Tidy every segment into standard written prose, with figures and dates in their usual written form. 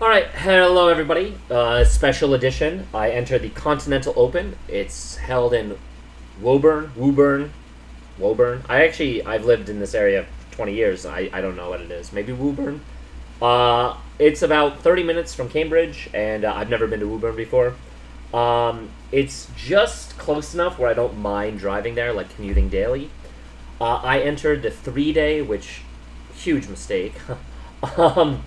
Alright, hello everybody. Special edition. I enter the Continental Open. It's held in Woburn. I've lived in this area for 20 years. I don't know what it is. Maybe Woburn? It's about 30 minutes from Cambridge, and I've never been to Woburn before. It's just close enough where I don't mind driving there, like commuting daily. I entered the 3-day, which, huge mistake. um,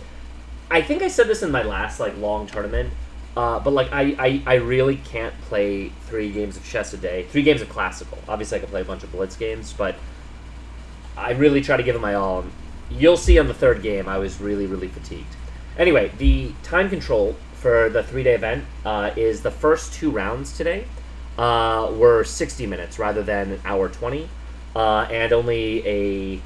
I think I said this in my last long tournament, but I really can't play 3 games of chess a day, 3 games of classical. Obviously, I can play a bunch of blitz games, but I really try to give it my all. You'll see on the 3rd game, I was really fatigued. Anyway, the time control for the 3-day event is the first 2 rounds today were 60 minutes rather than an hour 20, and only a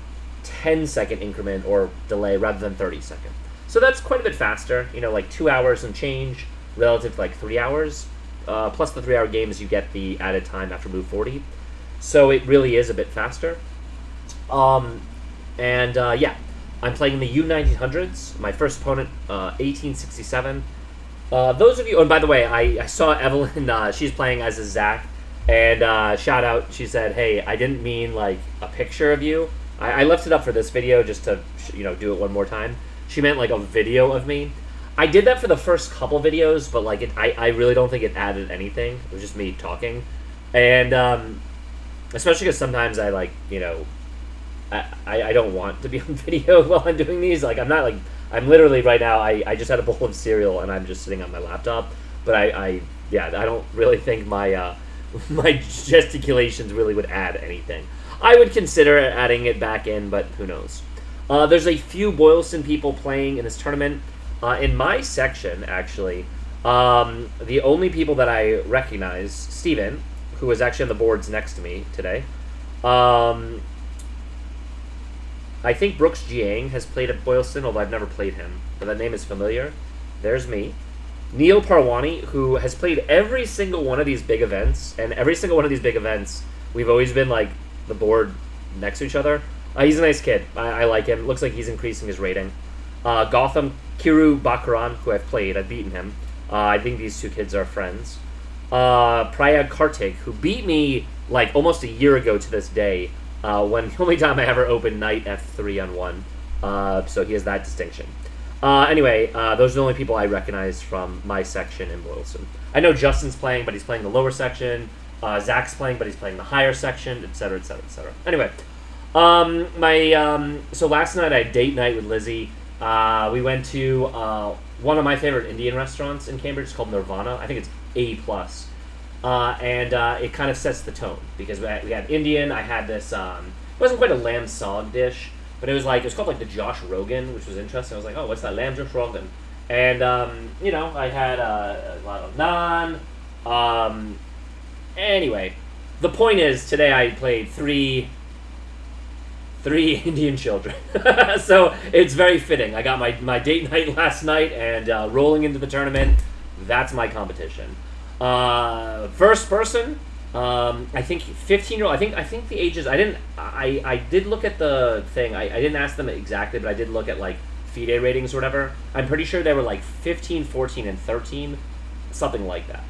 10-second increment or delay rather than 30 seconds. So that's quite a bit faster, like 2 hours and change relative to 3 hours. Plus the 3-hour games, you get the added time after move 40. So it really is a bit faster. Yeah, I'm playing in the U1900s. My first opponent, 1867. Those of you, and by the way, I saw Evelyn, she's playing as a Zach, and shout out, she said, hey, I didn't mean a picture of you. I left it up for this video just to, do it one more time. She meant a video of me. I did that for the first couple videos, but I really don't think it added anything. It was just me talking, and especially because sometimes I I don't want to be on video while I'm doing these. I'm literally right now. I just had a bowl of cereal and I'm just sitting on my laptop. But I don't really think my my gesticulations really would add anything. I would consider adding it back in, but who knows. There's a few Boylston people playing in this tournament. In my section, actually, the only people that I recognize, Steven, who is actually on the boards next to me today. I think Brooks Jiang has played at Boylston, although I've never played him, but that name is familiar. There's me. Neil Parwani, who has played every single one of these big events, and every single one of these big events, we've always been the board next to each other. He's a nice kid. I like him. Looks like he's increasing his rating. Gotham Kiru Bakaran, who I've played. I've beaten him. I think these 2 kids are friends. Prayag Kartik, who beat me almost a year ago to this day, when the only time I ever opened knight f3 on 1. So he has that distinction. Anyway, those are the only people I recognize from my section in Boylston. I know Justin's playing, but he's playing the lower section. Zach's playing, but he's playing the higher section, etc., etc., etc. Anyway. So last night I had date night with Lizzie. We went to one of my favorite Indian restaurants in Cambridge. It's called Nirvana. I think it's A+. And it kind of sets the tone because we had Indian. I had this. It wasn't quite a lamb sog dish, but it was called the Josh Rogan, which was interesting. I was like, oh, what's that, lamb Josh Rogan? And I had a lot of naan. Anyway, the point is today I played three Indian children. So it's very fitting. I got my date night last night, and rolling into the tournament, that's my competition. First person, I think 15-year-old. I think the ages. I did look at the thing. I didn't ask them exactly, but I did look at FIDE ratings or whatever. I'm pretty sure they were 15, 14, and 13, something like that.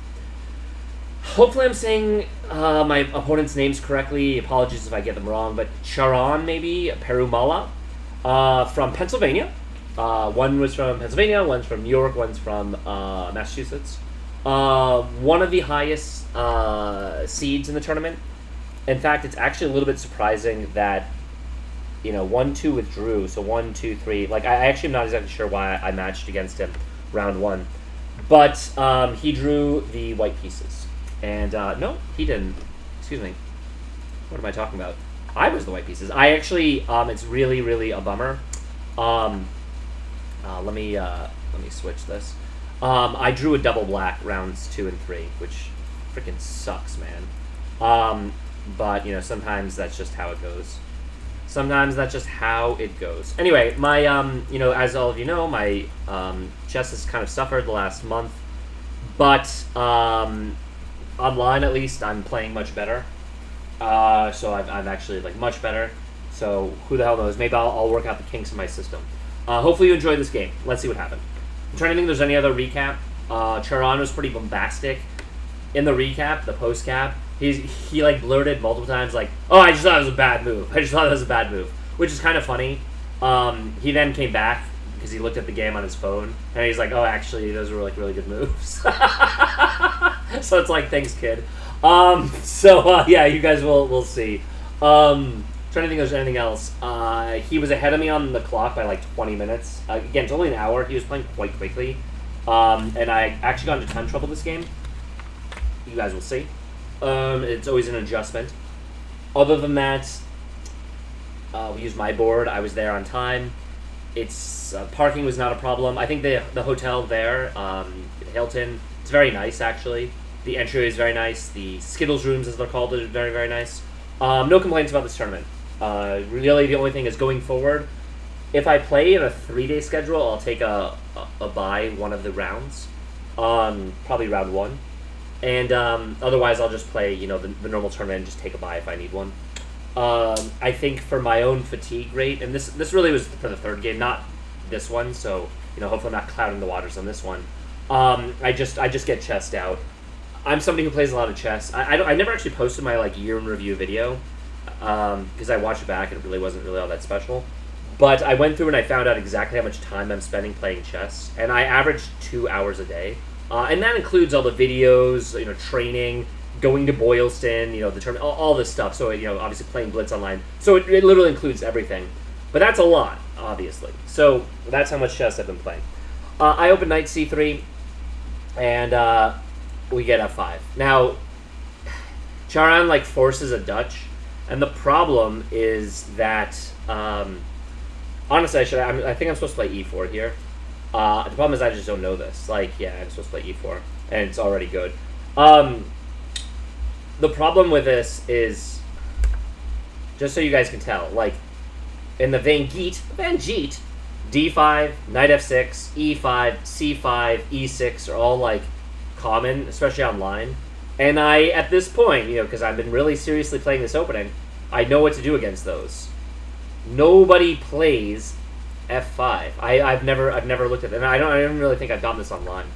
Hopefully I'm saying my opponent's names correctly. Apologies if I get them wrong, but Charan, maybe, Perumalla, from Pennsylvania. One was from Pennsylvania, one's from New York, one's from Massachusetts. One of the highest seeds in the tournament. In fact, it's actually a little bit surprising that 1-2 withdrew, so 1, 2, 3. I actually am not exactly sure why I matched against him round 1. But he drew the white pieces. And, no, he didn't. Excuse me. What am I talking about? I was the white pieces. I actually, it's really a bummer. Let me switch this. I drew a double black rounds 2 and 3, which freaking sucks, man. But, sometimes that's just how it goes. Anyway, my, as all of you know, my chess has kind of suffered the last month. But, online, at least, I'm playing much better. So I'm actually much better. So who the hell knows? Maybe I'll work out the kinks in my system. Hopefully you enjoyed this game. Let's see what happened. I'm trying to think if there's any other recap. Charon was pretty bombastic. In the recap, the post-cap, he like blurted multiple times like, "Oh, I just thought it was a bad move. I just thought it was a bbad move," which is kind of funny. He then came back because he looked at the game on his phone and he's like, "Oh, actually, those were like really good moves." So it's like, thanks, kid. Yeah, you guys will see. Trying to think if there's anything else. He was ahead of me on the clock by like 20 minutes. Again, it's only an hour. He was playing quite quickly. And I actually got into time trouble this game. You guys will see. It's always an adjustment. Other than that, we used my board. I was there on time. It's parking was not a problem. I think the hotel there, Hilton, it's very nice actually. The entryway is very nice. The Skittles rooms, as they're called, are very, very nice. No complaints about this tournament. Really, the only thing is going forward. If I play in a 3-day schedule, I'll take a bye one of the rounds, probably round 1. And otherwise, I'll just play, the normal tournament and just take a bye if I need one. I think for my own fatigue rate, and this really was for the 3rd game, not this one. So hopefully I'm not clouding the waters on this one. I just get chessed out. I'm somebody who plays a lot of chess. I never actually posted my year in review video because I watched it back and it really wasn't really all that special. But I went through and I found out exactly how much time I'm spending playing chess, and I averaged 2 hours a day. And that includes all the videos, training, going to Boylston, the tournament, all this stuff. So, obviously playing Blitz online. So it literally includes everything. But that's a lot, obviously. So that's how much chess I've been playing. I open knight c3, and we get f5. Now, Charon, forces a Dutch, and the problem is that, honestly, I think I'm supposed to play e4 here. The problem is I just don't know this. I'm supposed to play e4, and it's already good. The problem with this is, just so you guys can tell, in the Van Geet, d5, knight f6, e5, c5, e6 are all, common, especially online. And I, at this point, because I've been really seriously playing this opening, I know what to do against those. Nobody plays f5. I've never looked at it, and I don't really think I've gotten this online.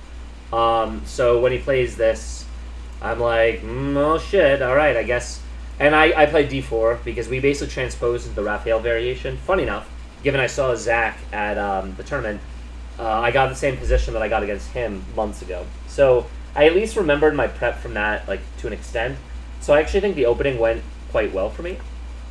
So when he plays this, I'm like, oh shit, alright, I guess. And I played d4 because we basically transposed into the Raphael variation. Funny enough, given I saw Zach at the tournament, I got the same position that I got against him months ago. So I at least remembered my prep from that, to an extent. So I actually think the opening went quite well for me.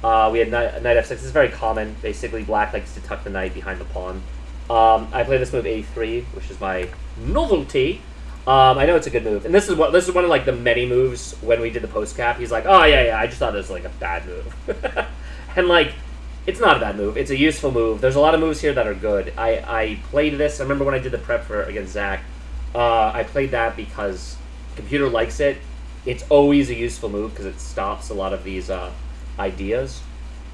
We had knight f6. This is very common. Basically, black likes to tuck the knight behind the pawn. I play this move a3, which is my novelty. I know it's a good move, and this is one of the many moves when we did the post cap. He's like, "Oh yeah, I just thought this was a bad move," and it's not a bad move. It's a useful move. There's a lot of moves here that are good. I played this. I remember when I did the prep against Zach. I played that because the computer likes it. It's always a useful move because it stops a lot of these ideas,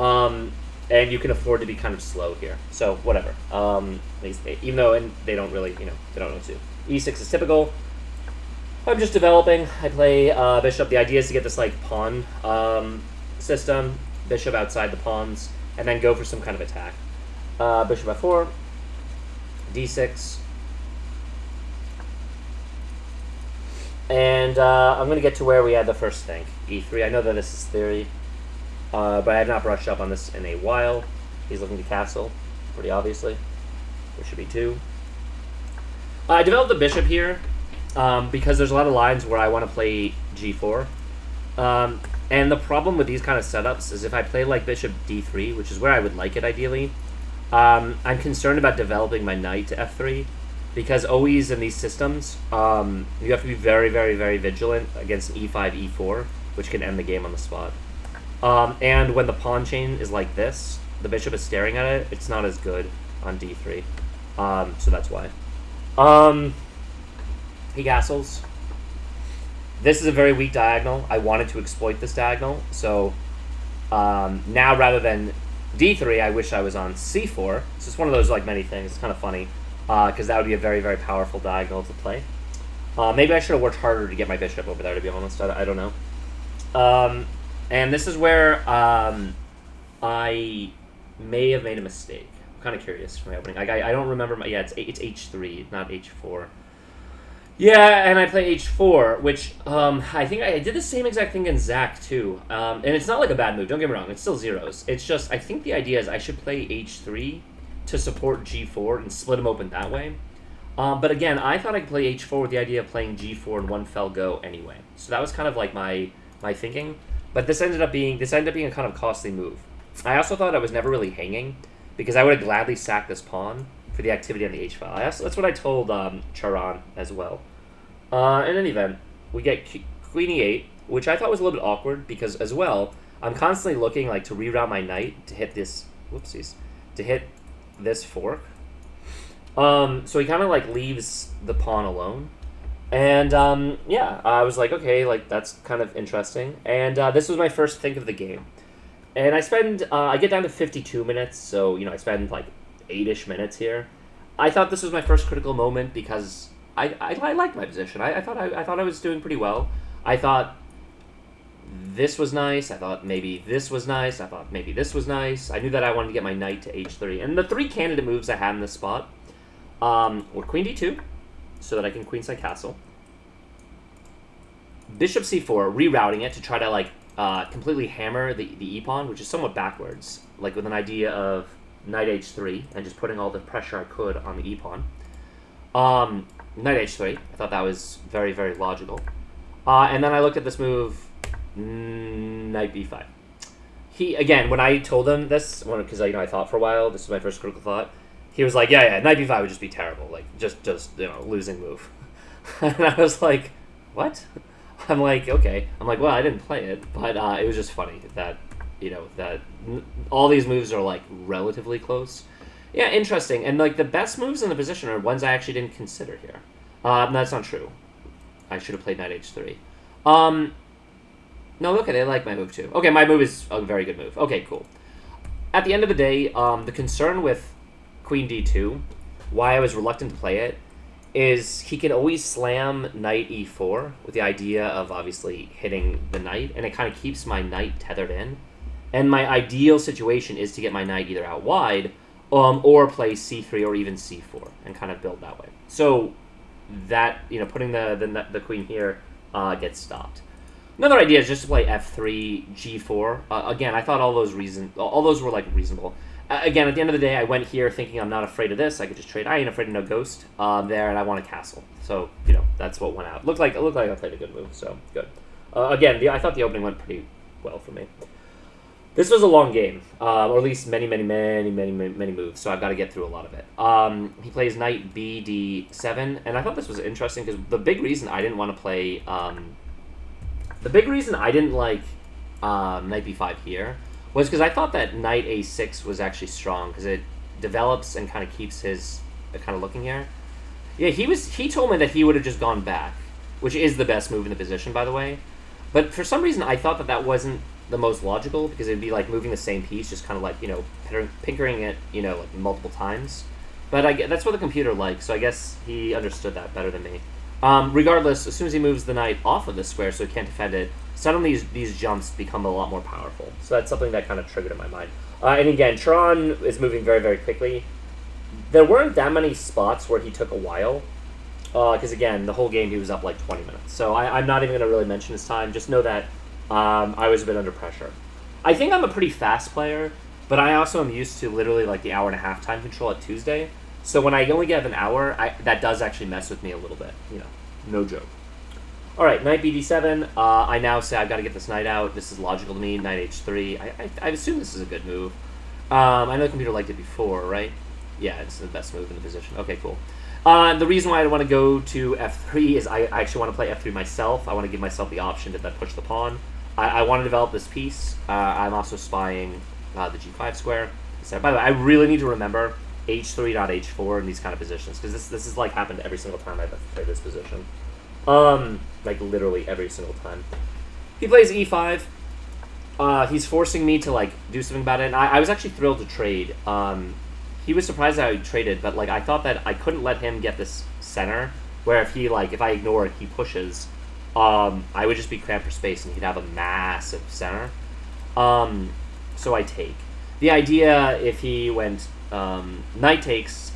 and you can afford to be kind of slow here. So whatever. Even though they don't really, they don't know what to do. E6 is typical. I'm just developing. I play bishop. The idea is to get this pawn system, bishop outside the pawns, and then go for some kind of attack. Bishop f4, d6, and I'm going to get to where we had the first thing, e3. I know that this is theory, but I have not brushed up on this in a while. He's looking to castle, pretty obviously. Bishop e2. I developed the bishop here because there's a lot of lines where I want to play g4. And the problem with these kind of setups is if I play bishop d3, which is where I would like it ideally, I'm concerned about developing my knight to f3 because always in these systems, you have to be very, very, very vigilant against an e5, e4, which can end the game on the spot. And when the pawn chain is like this, the bishop is staring at it, it's not as good on d3. So that's why. He castles. This is a very weak diagonal. I wanted to exploit this diagonal. So now rather than d3, I wish I was on c4. It's just one of those many things. It's kind of funny because that would be a very, very powerful diagonal to play. Maybe I should have worked harder to get my bishop over there, to be honest. I don't know. And this is where I may have made a mistake. kind of curious for my opening. I don't remember my... Yeah, it's h3, not h4. Yeah, and I play h4, which I think I did the same exact thing in Zach, too. And it's not like a bad move, don't get me wrong. It's still zeros. It's just, I think the idea is I should play h3 to support g4 and split them open that way. But again, I thought I could play h4 with the idea of playing g4 in one fell go anyway. So that was kind of like my thinking. But this ended up being a kind of costly move. I also thought I was never really hanging, because I would have gladly sacked this pawn for the activity on the h file. That's what I told Charan as well. In any event, we get queen e8, which I thought was a little bit awkward, because as well, I'm constantly looking like to reroute my knight to hit this, to hit this fork. So he kind of like leaves the pawn alone. And yeah, I was like, okay, like that's kind of interesting. And this was my first think of the game. And I get down to 52 minutes, so, I spend like 8-ish minutes here. I thought this was my first critical moment because I liked my position. I thought I was doing pretty well. I thought this was nice. I thought maybe this was nice. I thought maybe this was nice. I knew that I wanted to get my knight to h3. And the 3 candidate moves I had in this spot were queen d2, so that I can queenside castle. Bishop c4, rerouting it to try to like completely hammer the e-pawn, which is somewhat backwards, like with an idea of knight h3 and just putting all the pressure I could on the e-pawn. Knight h3, I thought that was very, very logical. And then I looked at this move, knight b5. Again, when I told him this, because I thought for a while, this was my first critical thought, he was like, yeah, knight b5 would just be terrible, like just losing move. And I was like, what? I'm like, okay. I'm like, well, I didn't play it, but it was just funny that, that all these moves are, like, relatively close. Yeah, interesting. And, like, the best moves in the position are ones I actually didn't consider here. That's not true. I should have played knight h3. No, okay, they like my move, too. Okay, my move is a very good move. Okay, cool. At the end of the day, the concern with queen d2, why I was reluctant to play it, is he can always slam knight e4 with the idea of obviously hitting the knight, and it kind of keeps my knight tethered in. And my ideal situation is to get my knight either out wide or play c3 or even c4 and kind of build that way. So that, putting the queen here gets stopped. Another idea is just to play f3, g4. Again, I thought all those were like reasonable. Again, at the end of the day, I went here thinking I'm not afraid of this. I could just trade. I ain't afraid of no ghost there, and I want a castle. So, that's what went out. Looked like I played a good move, so good. Again, I thought the opening went pretty well for me. This was a long game, or at least many moves, so I've got to get through a lot of it. He plays knight bd7, and I thought this was interesting because the big reason I didn't want to play... the big reason I didn't like knight b5 here was because I thought that knight a6 was actually strong because it develops and kind of keeps his kind of looking here. Yeah, he told me that he would have just gone back, which is the best move in the position, by the way. But for some reason, I thought that wasn't the most logical because it'd be like moving the same piece, just kind of like, pinkering it, like multiple times. But that's what the computer likes, so I guess he understood that better than me. Regardless, as soon as he moves the knight off of the square so he can't defend it, suddenly these jumps become a lot more powerful. So that's something that kind of triggered in my mind. And again, Tron is moving very, very quickly. There weren't that many spots where he took a while. Because again, the whole game he was up like 20 minutes. So I'm not even going to really mention his time. Just know that I was a bit under pressure. I think I'm a pretty fast player, but I also am used to literally like the hour and a half time control at Tuesday. So when I only get an hour, that does actually mess with me a little bit. No joke. All right, knight bd7. I now say I've got to get this knight out. This is logical to me. Knight h3. I assume this is a good move. I know the computer liked it before, right? Yeah, it's the best move in the position. Okay, cool. The reason why I want to go to f3 is I actually want to play f3 myself. I want to give myself the option to then push the pawn. I want to develop this piece. I'm also spying the g5 square. So, by the way, I really need to remember h3, not h4 in these kind of positions, because this is like happened every single time I've played this position. Like literally every single time. He plays e5. He's forcing me to like do something about it, and I was actually thrilled to trade. He was surprised that I traded, but like I thought that I couldn't let him get this center, where if I ignore it, he pushes. I would just be cramped for space, and he'd have a massive center. So I take. The idea, if he went knight takes,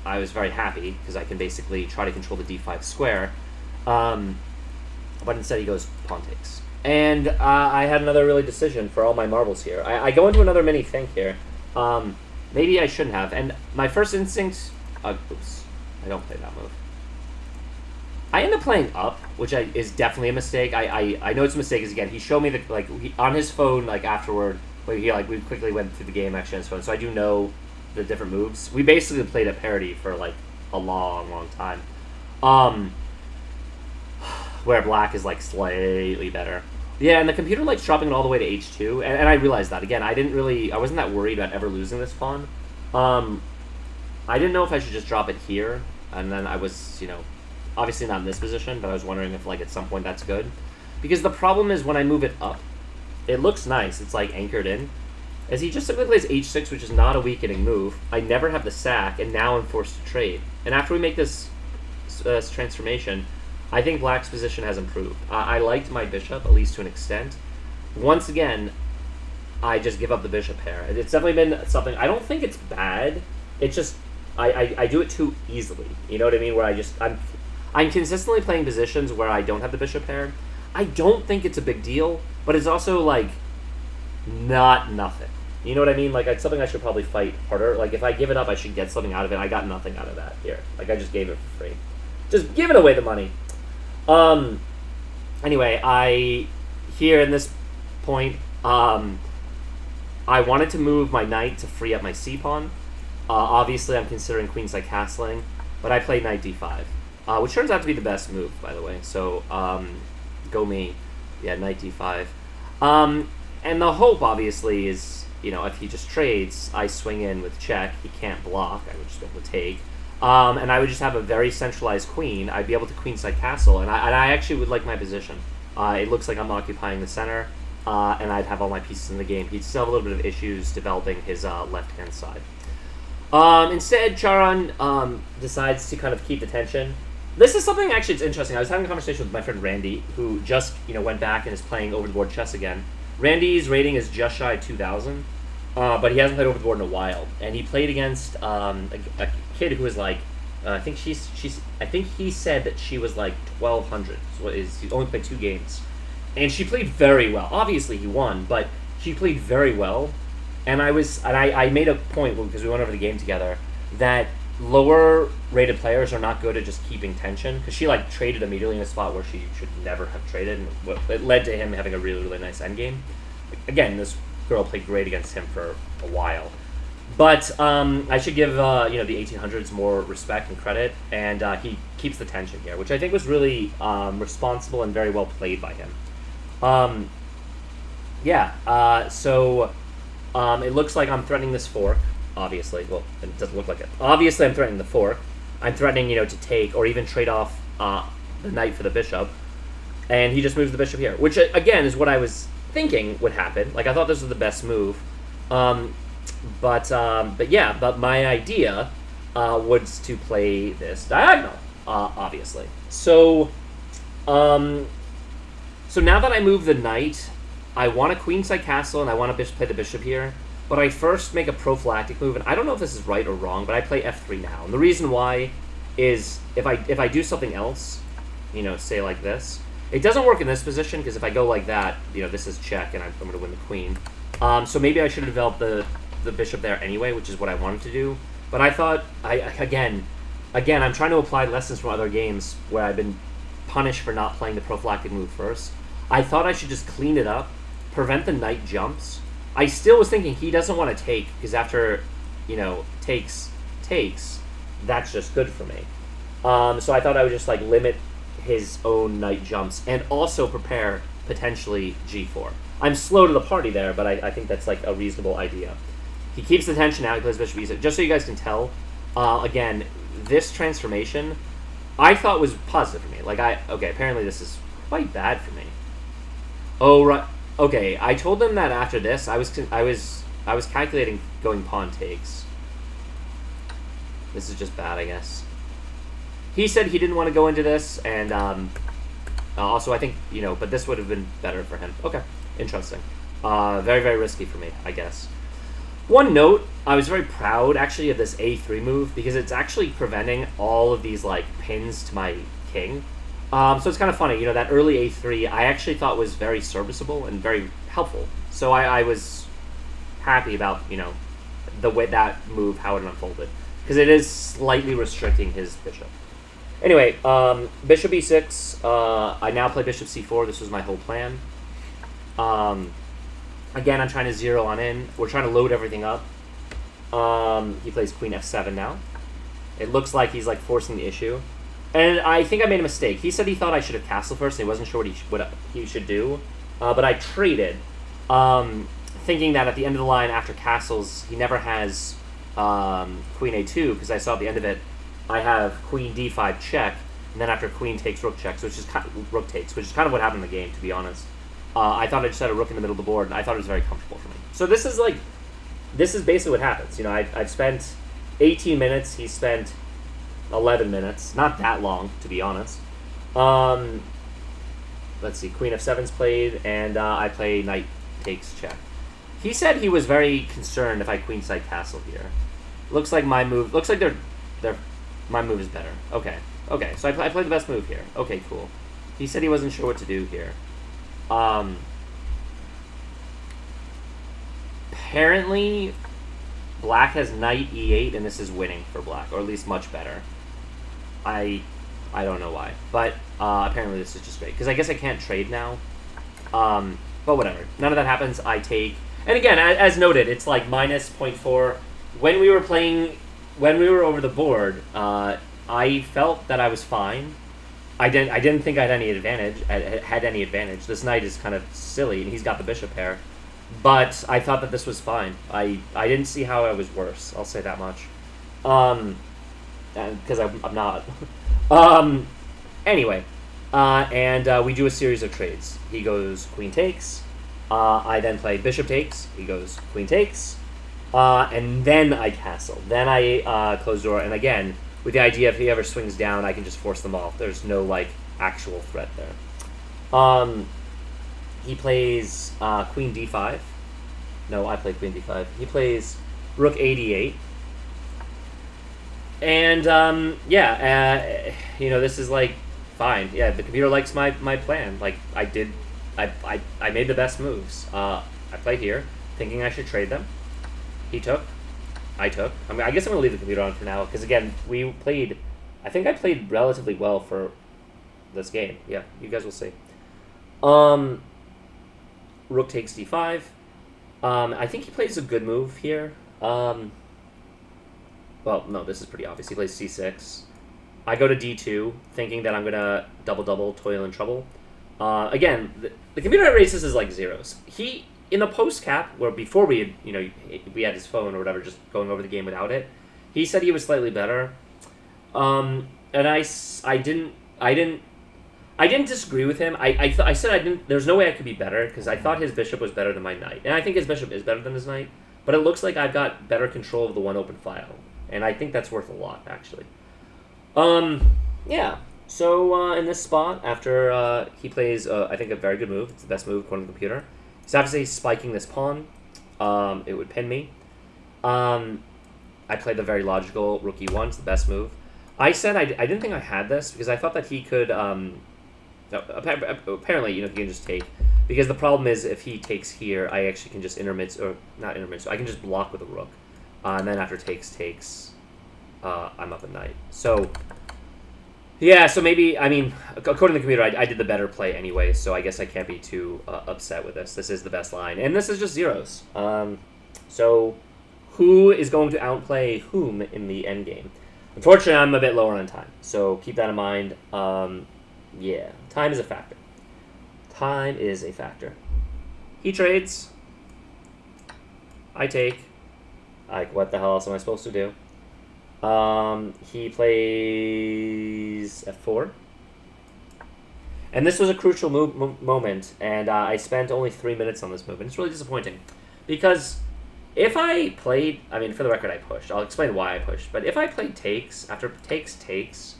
I was very happy because I can basically try to control the d5 square. But instead he goes pawn takes. And I had another really decision for all my marbles here. I go into another mini think here. Maybe I shouldn't have. And my first instinct... oops. I don't play that move. I end up playing up, which is definitely a mistake. I know it's a mistake because, again, he showed me that, on his phone, afterward, we quickly went through the game, actually, on his phone, so I do know the different moves. We basically played at parity for, a long, long time. Where black is, slightly better. Yeah, and the computer likes dropping it all the way to h2, and I realized that. Again, I wasn't that worried about ever losing this pawn. I didn't know if I should just drop it here, and then I was, obviously not in this position, but I was wondering if, at some point that's good. Because the problem is when I move it up, it looks nice. It's, anchored in. As he just simply plays h6, which is not a weakening move, I never have the sack, and now I'm forced to trade. And after we make this transformation, I think black's position has improved. I liked my bishop, at least to an extent. Once again, I just give up the bishop pair. It's definitely been something... I don't think it's bad. It's just... I do it too easily. You know what I mean? Where I'm consistently playing positions where I don't have the bishop pair. I don't think it's a big deal, but it's also, not nothing. You know what I mean? It's something I should probably fight harder. If I give it up, I should get something out of it. I got nothing out of that here. I just gave it for free. Just giving away the money. Anyway, here in this point, I wanted to move my knight to free up my c-pawn. Obviously, I'm considering queenside castling, but I play knight d5, which turns out to be the best move, by the way. So, go me. Yeah, knight d5. And the hope, obviously, is, if he just trades, I swing in with check. He can't block. I would just be able to take. And I would just have a very centralized queen. I'd be able to queenside castle, and I actually would like my position. It looks like I'm occupying the center, and I'd have all my pieces in the game. He'd still have a little bit of issues developing his left-hand side. Instead, Charon decides to kind of keep the tension. This is something, actually, it's interesting. I was having a conversation with my friend Randy, who just, went back and is playing over-the-board chess again. Randy's rating is just shy of 2,000, but he hasn't played over-the-board in a while. And he played against a kid who was I think I think he said that she was 1,200. So he only played 2 games. And she played very well. Obviously, he won, but she played very well. And I made a point, because we went over the game together, that lower rated players are not good at just keeping tension, because she traded immediately in a spot where she should never have traded, and it led to him having a really, really nice endgame. Again, this girl played great against him for a while. But I should give the 1800s more respect and credit, and he keeps the tension here, which I think was really responsible and very well played by him. So it looks like I'm threatening this fork, obviously. Well, it doesn't look like it. Obviously, I'm threatening the fork. I'm threatening, to take or even trade off the knight for the bishop. And he just moves the bishop here, which, again, is what I was thinking would happen. I thought this was the best move. But my idea was to play this diagonal, obviously. So now that I move the knight, I want a queenside castle, and I want to play the bishop here. But I first make a prophylactic move, and I don't know if this is right or wrong, but I play f3 now. And the reason why is if I do something else, say like this, it doesn't work in this position, because if I go like that, this is check, and I'm going to win the queen. So maybe I should have developed the bishop there anyway, which is what I wanted to do. But I thought, again, I'm trying to apply lessons from other games where I've been punished for not playing the prophylactic move first. I thought I should just clean it up, prevent the knight jumps. I still was thinking he doesn't want to take, because after, takes, that's just good for me. So I thought I would just, limit his own knight jumps and also prepare, potentially, g4. I'm slow to the party there, but I think that's, a reasonable idea. He keeps the tension out, he plays bishop e6. Just so you guys can tell, again, this transformation, I thought was positive for me. Okay, apparently this is quite bad for me. Oh, right. Okay, I told them that after this, I was calculating going pawn takes. This is just bad, I guess. He said he didn't want to go into this, and also I think, but this would have been better for him. Okay, interesting. Very, very risky for me, I guess. One note, I was very proud actually of this A3 move because it's actually preventing all of these like pins to my king. So it's kind of funny, that early A3 I actually thought was very serviceable and very helpful. So I was happy about, the way that move, how it unfolded. Because it is slightly restricting his bishop. Anyway, bishop e6. I now play bishop c4. This was my whole plan. Again, I'm trying to zero on in. We're trying to load everything up. He plays queen f7 now. It looks like he's like forcing the issue. And I think I made a mistake. He said he thought I should have castled first, and he wasn't sure what he should do. But I traded, thinking that at the end of the line after castles, he never has queen a2, because I saw at the end of it, I have queen d5 check, and then after queen takes rook checks, rook takes, which is kind of what happened in the game, to be honest. I thought I just had a rook in the middle of the board, and I thought it was very comfortable for me. So this is basically what happens. I've spent 18 minutes. He spent 11 minutes. Not that long, to be honest. Let's see. Queen f7's played, and I play knight takes check. He said he was very concerned if I queenside castle here. Looks like my move. Looks like my move is better. Okay. So I play the best move here. Okay, cool. He said he wasn't sure what to do here. Apparently, black has knight e8, and this is winning for black, or at least much better. I don't know why, but apparently this is just great, because I guess I can't trade now. But whatever. None of that happens. I take, and again, as noted, it's like minus 0.4. When we were over the board, I felt that I was fine. I didn't think I had any advantage. This knight is kind of silly, and he's got the bishop pair. But I thought that this was fine. I didn't see how I was worse. I'll say that much. Because I'm not. Anyway, and we do a series of trades. He goes queen takes. I then play bishop takes. He goes queen takes. And then I castle. Then I close the door. And again, with the idea if he ever swings down, I can just force them off. There's no, actual threat there. He plays queen d5. No, I play queen d5. He plays rook a8. And, this is, fine. Yeah, the computer likes my plan. I made the best moves. I play here, thinking I should trade them. He took. I took. I guess I'm going to leave the computer on for now, because, again, I think I played relatively well for this game. Yeah, you guys will see. Rook takes d5. I think he plays a good move here. Well, no, this is pretty obvious. He plays c6. I go to d2, thinking that I'm going to double, toil and trouble. Again, the computer races is like zeros. He, in the post-cap, where before we had, we had his phone or whatever, just going over the game without it, he said he was slightly better. And I didn't disagree with him. I said there's no way I could be better, because I thought his bishop was better than my knight. And I think his bishop is better than his knight, but it looks like I've got better control of the one open file. And I think that's worth a lot, actually. Yeah. So, in this spot, after he plays, I think, a very good move. It's the best move according to the computer. He's obviously spiking this pawn. It would pin me. I played the very logical rook e1. It's the best move. I said I didn't think I had this, because I thought that he could... apparently, he can just take. Because the problem is, if he takes here, I actually can just I can just block with a rook. And then after takes, I'm up at knight. So, yeah, so maybe, according to the computer, I did the better play anyway, so I guess I can't be too upset with this. This is the best line. And this is just zeros. So, who is going to outplay whom in the endgame? Unfortunately, I'm a bit lower on time, so keep that in mind. Yeah, time is a factor. Time is a factor. He trades. I take. What the hell else am I supposed to do? He plays f4. And this was a crucial moment, and I spent only 3 minutes on this move, and it's really disappointing. Because if I played, for the record, I pushed. I'll explain why I pushed. But if I played takes, after takes,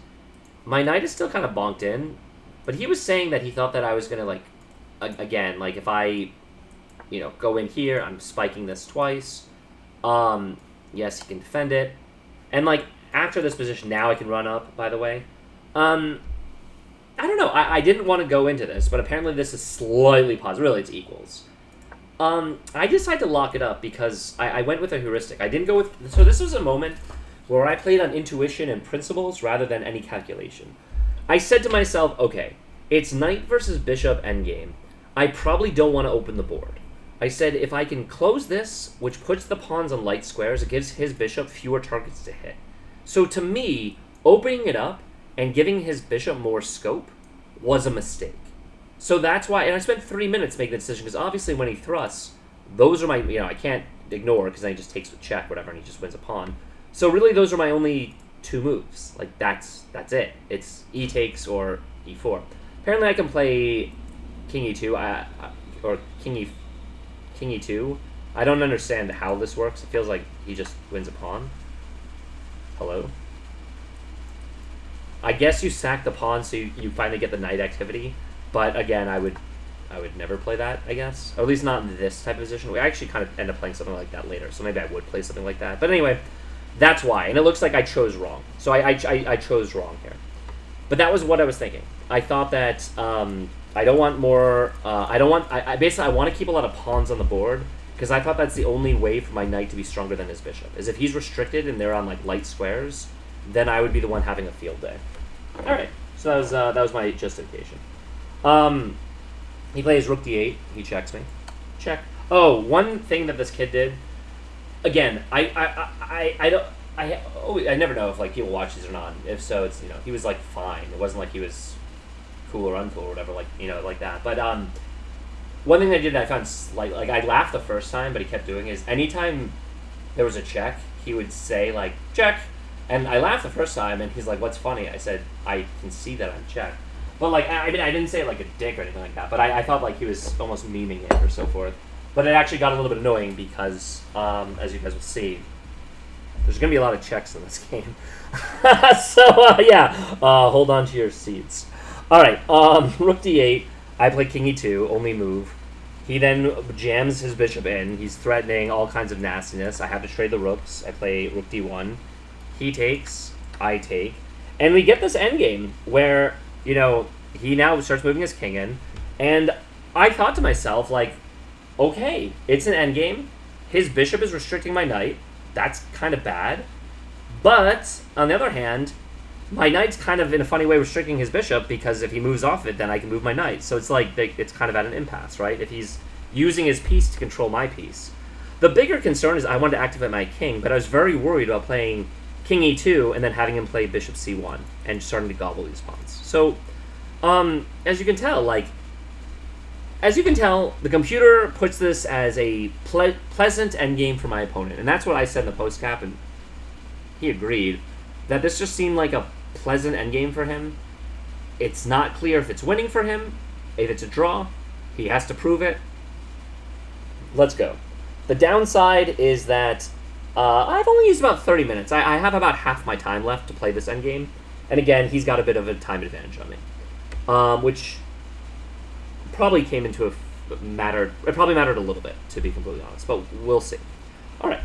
my knight is still kind of bonked in. But he was saying that he thought that I was going to, again, if I, go in here, I'm spiking this twice. Yes, he can defend it. And, like, after this position, now I can run up, by the way. I don't know. I didn't want to go into this, but apparently this is slightly positive. Really, it's equals. I decided to lock it up because I went with a heuristic. I didn't go with... So this was a moment where I played on intuition and principles rather than any calculation. I said to myself, okay, it's knight versus bishop endgame. I probably don't want to open the board. I said if I can close this, which puts the pawns on light squares, it gives his bishop fewer targets to hit. So to me, opening it up and giving his bishop more scope was a mistake. So that's why, and I spent 3 minutes making the decision, because obviously when he thrusts, those are my, I can't ignore, because then he just takes with check, whatever, and he just wins a pawn. So really those are my only 2 moves. Like, that's it. It's e takes or e4. Apparently I can play king e2, or king e2. I don't understand how this works. It feels like he just wins a pawn. Hello? I guess you sack the pawn so you finally get the knight activity, but again, I would never play that, I guess. Or at least not in this type of position. We actually kind of end up playing something like that later, so maybe I would play something like that. But anyway, that's why. And it looks like I chose wrong. So I chose wrong here. But that was what I was thinking. I thought that I don't want more... basically, I want to keep a lot of pawns on the board, because I thought that's the only way for my knight to be stronger than his bishop. Is if he's restricted and they're on, like, light squares, then I would be the one having a field day. Alright, so that was my justification. He plays rook d8. He checks me. Check. Oh, one thing that this kid did. Again, I never know if like people watch these or not. If so, it's he was like fine. It wasn't like he was cool or uncool or whatever, like like that. But one thing I did that I found slight, like I laughed the first time, but he kept doing is anytime there was a check, he would say like check, and I laughed the first time, and he's like, "What's funny?" I said, "I can see that I'm checked." But like I didn't say it like a dick or anything like that. But I thought like he was almost memeing it or so forth. But it actually got a little bit annoying because as you guys will see, there's gonna be a lot of checks in this game. So yeah, hold on to your seats. All right, rook d8. I play king e2, only move. He then jams his bishop in. He's threatening all kinds of nastiness. I have to trade the rooks. I play rook d1. He takes, I take. And we get this endgame where, he now starts moving his king in. And I thought to myself, like, okay, it's an endgame. His bishop is restricting my knight. That's kind of bad. But, on the other hand, my knight's kind of in a funny way restricting his bishop, because if he moves off it, then I can move my knight. So it's like, it's kind of at an impasse, right? If he's using his piece to control my piece. The bigger concern is I wanted to activate my king, but I was very worried about playing king e2 and then having him play bishop c1 and starting to gobble these pawns. So, as you can tell, the computer puts this as a pleasant endgame for my opponent. And that's what I said in the post cap, and he agreed, that this just seemed like a pleasant endgame for him. It's not clear if it's winning for him, if it's a draw. He has to prove it. Let's go. The downside is that I've only used about 30 minutes. I have about half my time left to play this endgame. And again, he's got a bit of a time advantage on me. Which probably came into it probably mattered a little bit, to be completely honest. But we'll see. Alright.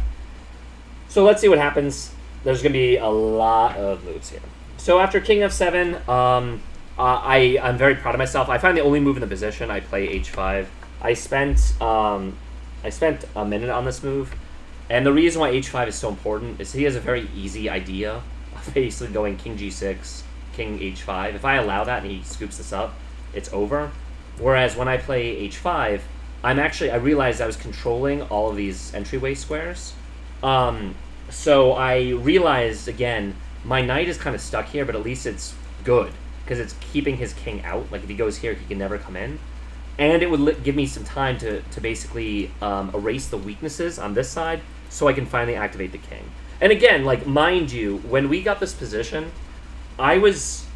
So let's see what happens. There's going to be a lot of moves here. So after king f7, I'm very proud of myself. I find the only move in the position. I play h5. I spent a minute on this move. And the reason why h5 is so important is he has a very easy idea of basically going king g6, king h5. If I allow that and he scoops this up, it's over. Whereas when I play h5, I realized I was controlling all of these entryway squares. So I realized, again, my knight is kind of stuck here, but at least it's good, because it's keeping his king out. Like, if he goes here, he can never come in. And it would give me some time to basically erase the weaknesses on this side, so I can finally activate the king. And again, like, mind you, when we got this position, I was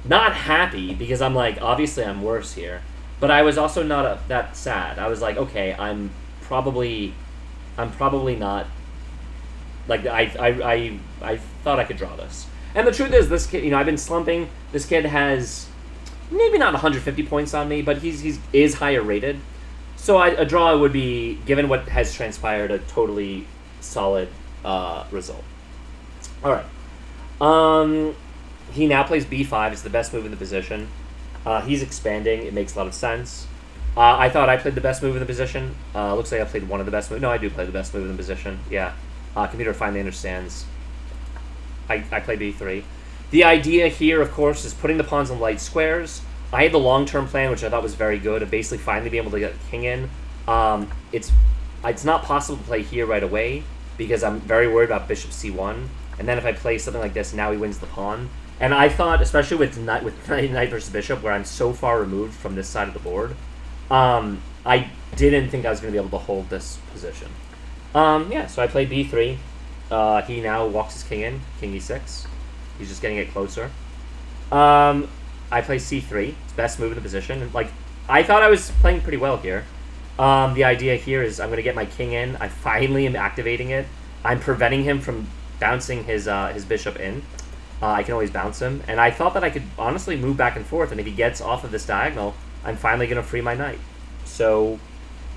not happy, because I'm like, obviously I'm worse here. But I was also not that sad. I was like, okay, I'm probably not... Like, I thought I could draw this. And the truth is, this kid, I've been slumping. This kid has maybe not 150 points on me, but he is higher rated. So a draw would be, given what has transpired, a totally solid result. All right. He now plays b5. It's the best move in the position. He's expanding. It makes a lot of sense. I thought I played the best move in the position. Looks like I played one of the best moves. No, I do play the best move in the position. Yeah. Computer finally understands. I play b3. The idea here, of course, is putting the pawns in light squares. I had the long-term plan, which I thought was very good, of basically finally being able to get the king in. It's not possible to play here right away because I'm very worried about bishop c1. And then if I play something like this, now he wins the pawn. And I thought, especially with knight versus bishop, where I'm so far removed from this side of the board, I didn't think I was going to be able to hold this position. So I played b3. He now walks his king in, king e6. He's just getting it closer. I play c3. It's best move in the position. And, I thought I was playing pretty well here. The idea here is I'm going to get my king in. I finally am activating it. I'm preventing him from bouncing his bishop in. I can always bounce him. And I thought that I could honestly move back and forth, and if he gets off of this diagonal, I'm finally going to free my knight. So,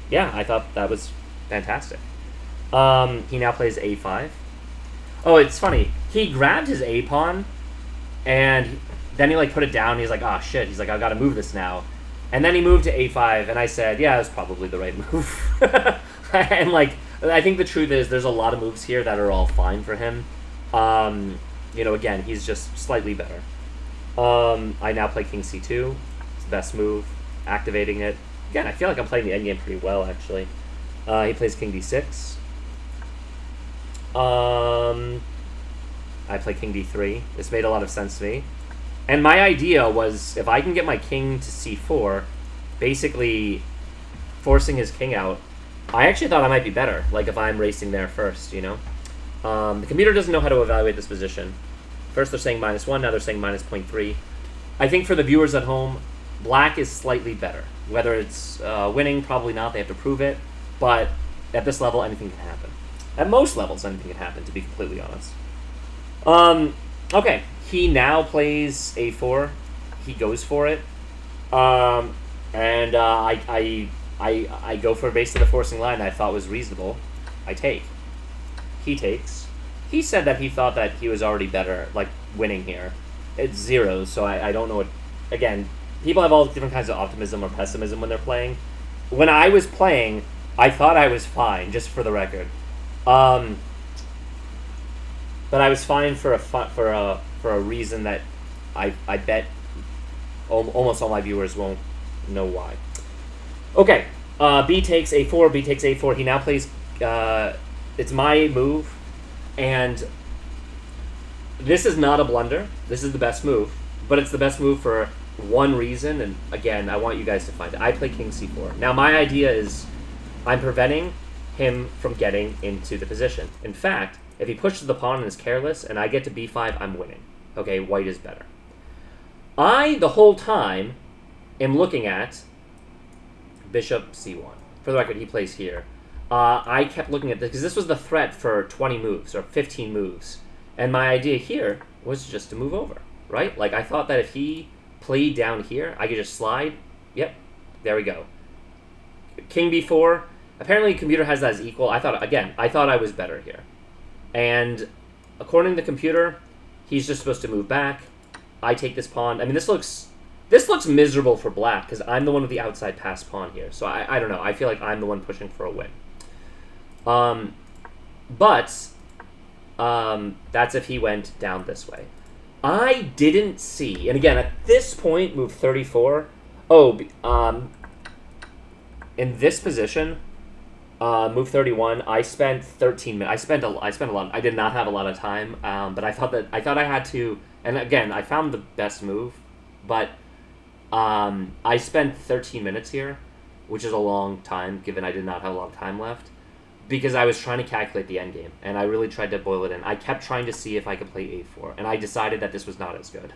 yeah, I thought that was fantastic. He now plays a5. Oh, it's funny. He grabbed his a-pawn, and then he, put it down. He's like, oh, shit. He's like, I've got to move this now. And then he moved to a5, and I said, yeah, that's probably the right move. And, I think the truth is there's a lot of moves here that are all fine for him. Again, he's just slightly better. I now play king c2. It's the best move. Activating it. Again, I feel like I'm playing the endgame pretty well, actually. He plays king d6. I play king d3. This made a lot of sense to me. And my idea was, if I can get my king to c4, basically forcing his king out, I actually thought I might be better, if I'm racing there first, The computer doesn't know how to evaluate this position. First they're saying -1, now they're saying -0.3. I think for the viewers at home, black is slightly better. Whether it's winning, probably not, they have to prove it. But at this level, anything can happen. At most levels, anything can happen, to be completely honest. Okay, he now plays a4. He goes for it. I go for basically the forcing line I thought was reasonable. I take. He takes. He said that he thought that he was already better, winning here. It's 0, so I don't know what... Again, people have all different kinds of optimism or pessimism when they're playing. When I was playing, I thought I was fine, just for the record. But I was fine for a reason that I bet almost all my viewers won't know why. Okay, B takes a4, B takes a4. He now plays, it's my move, and this is not a blunder. This is the best move, but it's the best move for one reason, and again, I want you guys to find it. I play king c4. Now, my idea is I'm preventing him from getting into the position. In fact, if he pushes the pawn and is careless, and I get to b5, I'm winning. Okay, white is better. I, the whole time, am looking at bishop c1. For the record, he plays here. I kept looking at this, because this was the threat for 20 moves, or 15 moves. And my idea here was just to move over, right? I thought that if he played down here, I could just slide. Yep, there we go. King b4. Apparently, the computer has that as equal. I thought I was better here. And according to the computer, he's just supposed to move back. I take this pawn. I mean, this looks miserable for black, because I'm the one with the outside pass pawn here. So I don't know. I feel like I'm the one pushing for a win. That's if he went down this way. I didn't see, and again, at this point, move 34. In this position, move 31, I spent 13 minutes. I spent a lot. I did not have a lot of time, but I thought I had to, and again, I found the best move, but I spent 13 minutes here, which is a long time, given I did not have a lot of time left, because I was trying to calculate the endgame, and I really tried to boil it in. I kept trying to see if I could play a4, and I decided that this was not as good,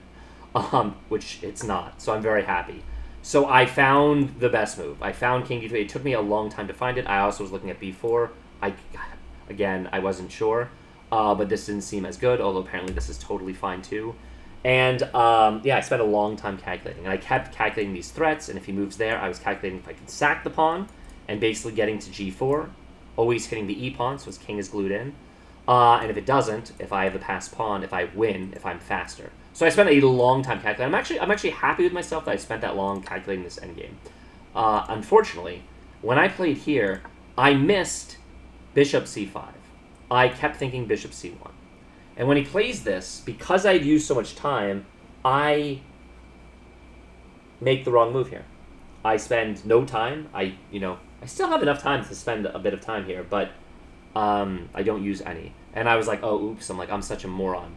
which it's not, so I'm very happy. So I found the best move. I found king d3. It took me a long time to find it. I also was looking at b4. I wasn't sure, but this didn't seem as good, although apparently this is totally fine too. And I spent a long time calculating. And I kept calculating these threats, and if he moves there, I was calculating if I could sack the pawn and basically getting to g4, always hitting the e-pawn, so his king is glued in. And if it doesn't, if I have the passed pawn, if I win, if I'm faster. So I spent a long time calculating. I'm actually happy with myself that I spent that long calculating this endgame. Unfortunately, when I played here, I missed bishop c5. I kept thinking bishop c1. And when he plays this, because I'd used so much time, I make the wrong move here. I spend no time. I still have enough time to spend a bit of time here, but I don't use any. And I was like, oh, oops. I'm such a moron.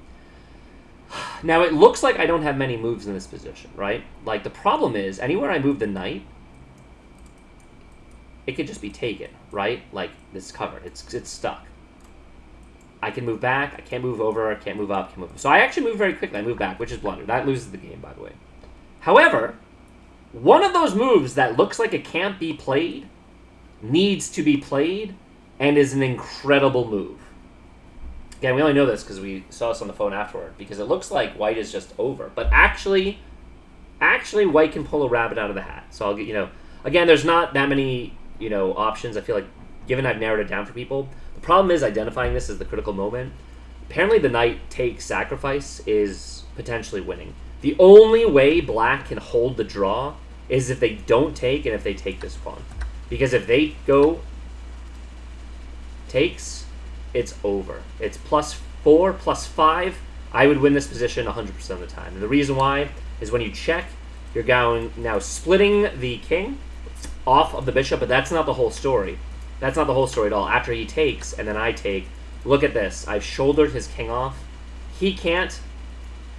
Now, it looks like I don't have many moves in this position, right? Like, the problem is, anywhere I move the knight, it could just be taken, right? Like, it's covered. It's stuck. I can move back. I can't move over. I can't move up. Can't move. So I actually move very quickly. I move back, which is blunder. That loses the game, by the way. However, one of those moves that looks like it can't be played needs to be played and is an incredible move. Again, we only know this because we saw this on the phone afterward, because it looks like white is just over. But actually white can pull a rabbit out of the hat. So I'll get, again, there's not that many, options. I feel like, given I've narrowed it down for people, the problem is identifying this as the critical moment. Apparently the knight take sacrifice is potentially winning. The only way black can hold the draw is if they don't take and if they take this pawn. Because if they go takes, it's over. It's +4, +5. I would win this position 100% of the time. And the reason why is when you check, you're now splitting the king off of the bishop, but that's not the whole story. That's not the whole story at all. After he takes, and then I take, look at this. I've shouldered his king off. He can't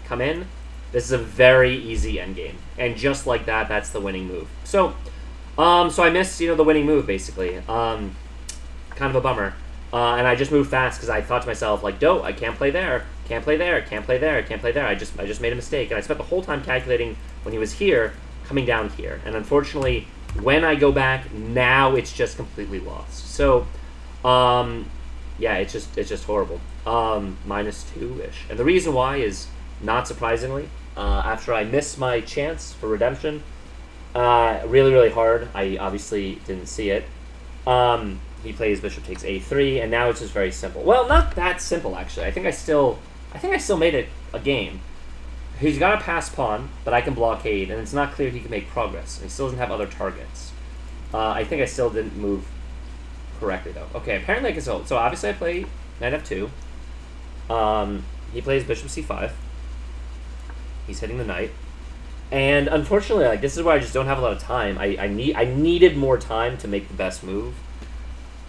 come in. This is a very easy endgame. And just like that, that's the winning move. So I missed, the winning move, basically. Kind of a bummer. And I just moved fast because I thought to myself, like, no, I can't play there, can't play there, can't play there, can't play there. I just made a mistake. And I spent the whole time calculating when he was here, coming down here. And unfortunately, when I go back, now it's just completely lost. So, yeah, it's just horrible. -2-ish. And the reason why is, not surprisingly, after I missed my chance for redemption, really, really hard. I obviously didn't see it. He plays bishop takes a3, and now it's just very simple. Well, not that simple, actually. I think I still made it a game. He's got a pass pawn, but I can blockade, and it's not clear he can make progress. He still doesn't have other targets. I think I still didn't move correctly, though. Okay, apparently I can still... So obviously I play knight f2. He plays bishop c5. He's hitting the knight. And unfortunately, like, this is where I just don't have a lot of time. I needed more time to make the best move.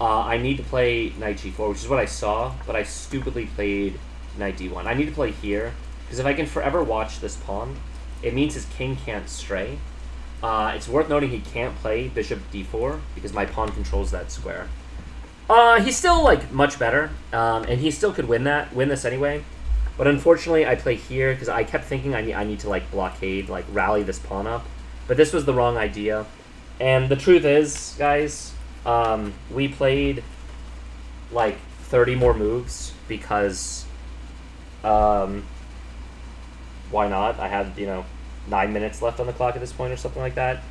I need to play knight g4, which is what I saw, but I stupidly played knight d1. I need to play here, because if I can forever watch this pawn, it means his king can't stray. It's worth noting he can't play bishop d4, because my pawn controls that square. He's still, like, much better, and he still could win this anyway. But unfortunately, I play here, because I kept thinking I need to, like, blockade, like, rally this pawn up. But this was the wrong idea. And the truth is, guys... we played like 30 more moves because why not? I had 9 minutes left on the clock at this point or something like that.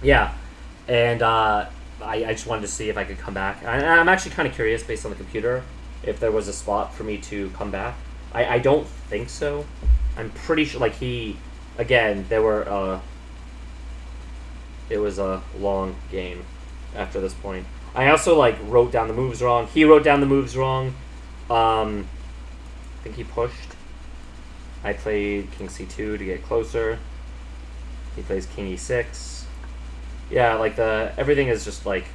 Yeah, and I just wanted to see if I could come back. I'm actually kind of curious, based on the computer, if there was a spot for me to come back. I don't think so. I'm pretty sure, like, it was a long game after this point. I also, like, wrote down the moves wrong. He wrote down the moves wrong. I think he pushed. I played king c2 to get closer. He plays king e6. Yeah, like, everything is just, like...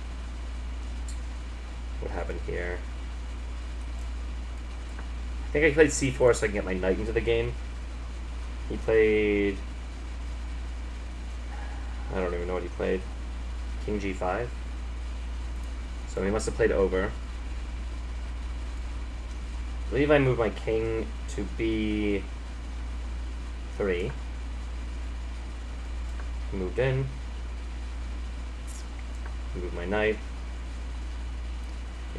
What happened here? I think I played c4 so I can get my knight into the game. He played... I don't even know what he played. King g5. So he must have played over. I believe I moved my king to b3. Moved in. Moved my knight.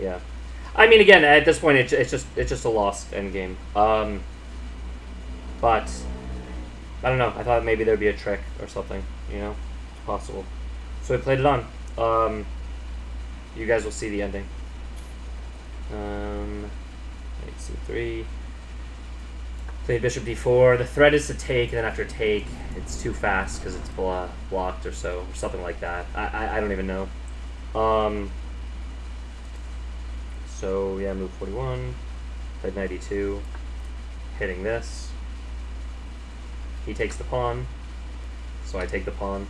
Yeah. I mean, again, at this point, it's just a lost endgame. But I don't know. I thought maybe there'd be a trick or something. Possible. So I played it on. You guys will see the ending. Knight c3. Played bishop d4. The threat is to take, and then after take, it's too fast because it's blocked or so, or something like that. I don't even know. So yeah, move 41. Played knight e2. Hitting this. He takes the pawn. So I take the pawn.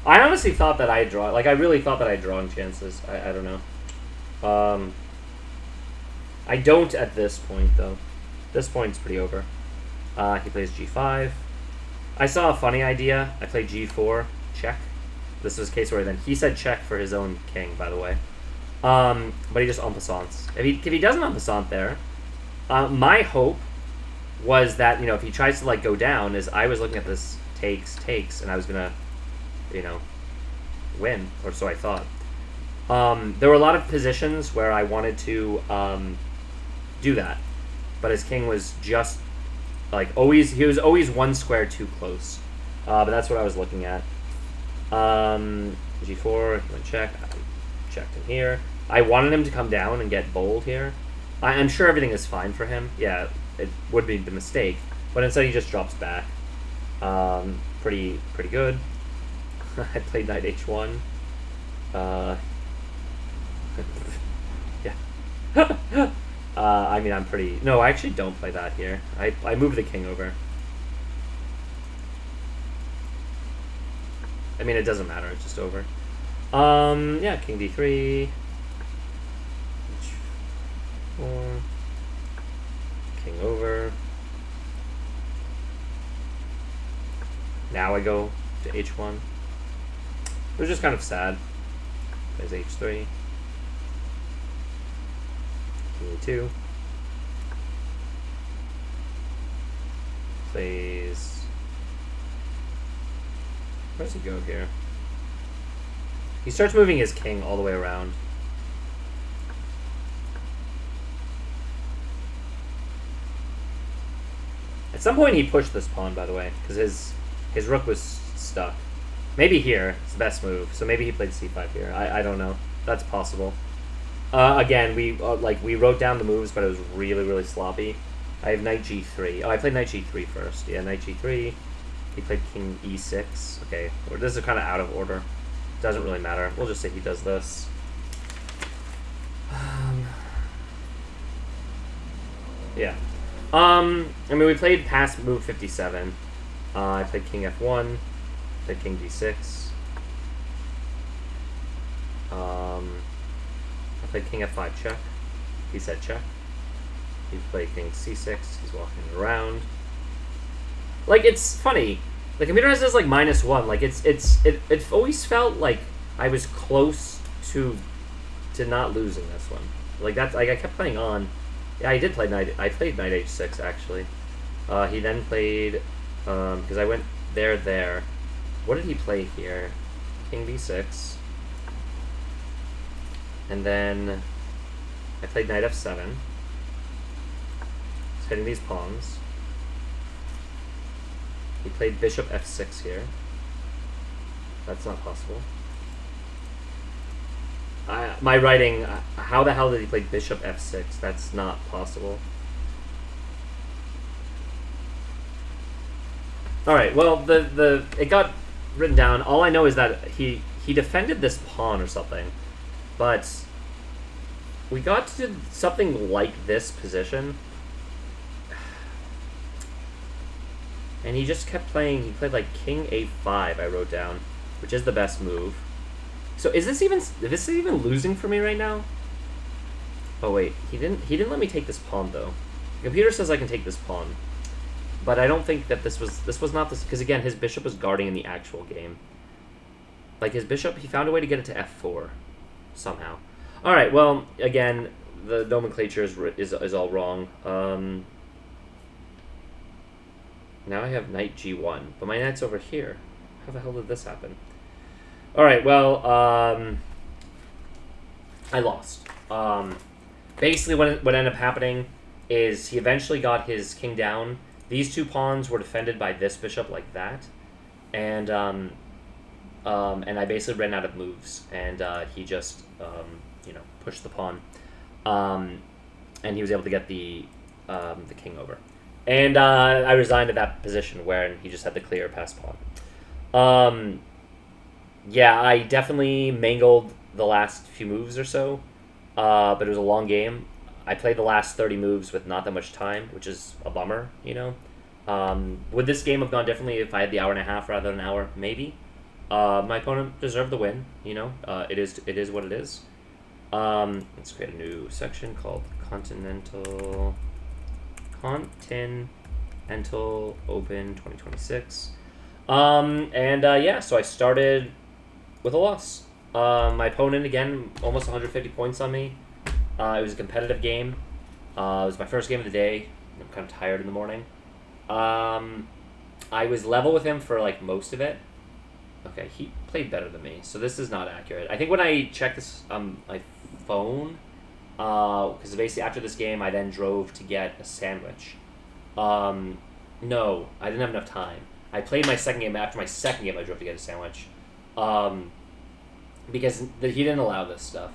I honestly thought that I had drawn. Like, I really thought that I had drawn chances. I don't know. I don't at this point, though. This point's pretty over. He plays g5. I saw a funny idea. I played g4. Check. This was a case where then he said check for his own king, by the way. But he just en passants. If he doesn't en passant there, my hope was that, you know, if he tries to, like, go down, is I was looking at this takes, and I was gonna, you know, win, or so I thought. There were a lot of positions where I wanted to do that, but his king was just, like, he was always one square too close. But that's what I was looking at. G4, he went check. I checked him here. I wanted him to come down and get bold here. I'm sure everything is fine for him. Yeah, it would be the mistake, but instead he just drops back. Pretty good. I played knight h1. Yeah. I mean, I'm pretty... No, I actually don't play that here. I move the king over. I mean, it doesn't matter. It's just over. Yeah, king d3. H4. King over. Now I go to h1. It was just kind of sad. Plays h3. King e2. Plays... Where does he go here? He starts moving his king all the way around. At some point he pushed this pawn, by the way, because his rook was stuck. Maybe here, it's the best move. So maybe he played c5 here. I don't know. That's possible. Again, we wrote down the moves, but it was really, really sloppy. I have knight g3. Oh, I played knight g3 first. Yeah, knight g3. He played king e6. Okay, this is kind of out of order. Doesn't really matter. We'll just say he does this. Yeah. I mean, we played past move 57. I played king f1. Played king d6. I played king f5 check. He said check. He played king c6. He's walking around. Like, it's funny. The computer has this, like, -1. Like, it always felt like I was close to not losing this one. Like, that's, like, I kept playing on. Yeah, I played knight h6, actually. He then played, because I went there. What did he play here? King b6. And then I played knight f7. He's hitting these pawns. He played bishop f6 here. That's not possible. My writing, how the hell did he play bishop f6? That's not possible. Alright, well, it got written down. All I know is that he defended this pawn or something. But we got to something like this position. And he just kept playing. He played like king a5, I wrote down, which is the best move. So is this even losing for me right now? Oh wait, he didn't let me take this pawn though. The computer says I can take this pawn, but I don't think that this was not this, because again his bishop was guarding in the actual game. Like his bishop, he found a way to get it to f4 somehow. All right, well again the nomenclature is all wrong. Now I have knight g1, but my knight's over here. How the hell did this happen? All right, well, I lost. Basically, what ended up happening is he eventually got his king down. These two pawns were defended by this bishop like that, and I basically ran out of moves, and he just push the pawn, and he was able to get the king over. And I resigned at that position where he just had the clear pass pawn. Yeah, I definitely mangled the last few moves or so, but it was a long game. I played the last 30 moves with not that much time, which is a bummer, Would this game have gone differently if I had the hour and a half rather than an hour? Maybe. My opponent deserved the win, It is what it is. Let's create a new section called Continental Open 2026. So I started with a loss. My opponent, again, almost 150 points on me. It was a competitive game. It was my first game of the day. I'm kind of tired in the morning. I was level with him for most of it. Okay, he played better than me, so this is not accurate. I think when I checked this on my phone, because basically after this game, I then drove to get a sandwich. No, I didn't have enough time. I played my second game. After my second game, I drove to get a sandwich. Because he didn't allow this stuff.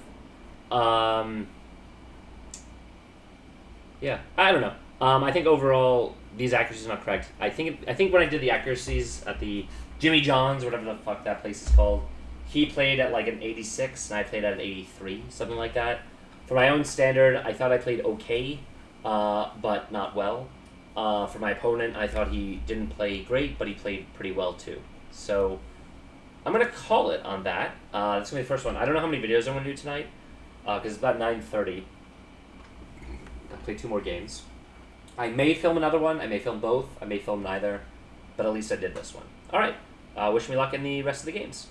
Yeah, I don't know. I think overall these accuracies are not correct. I think when I did the accuracies at the Jimmy John's or whatever the fuck that place is called, he played at an 86 and I played at an 83, something like that. For my own standard, I thought I played okay, but not well. For my opponent, I thought he didn't play great, but he played pretty well too. So I'm gonna call it on that. That's gonna be the first one. I don't know how many videos I'm gonna do tonight, because it's about 9:30. I'll play 2 more games. I may film another one. I may film both. I may film neither, but at least I did this one. All right. Wish me luck in the rest of the games.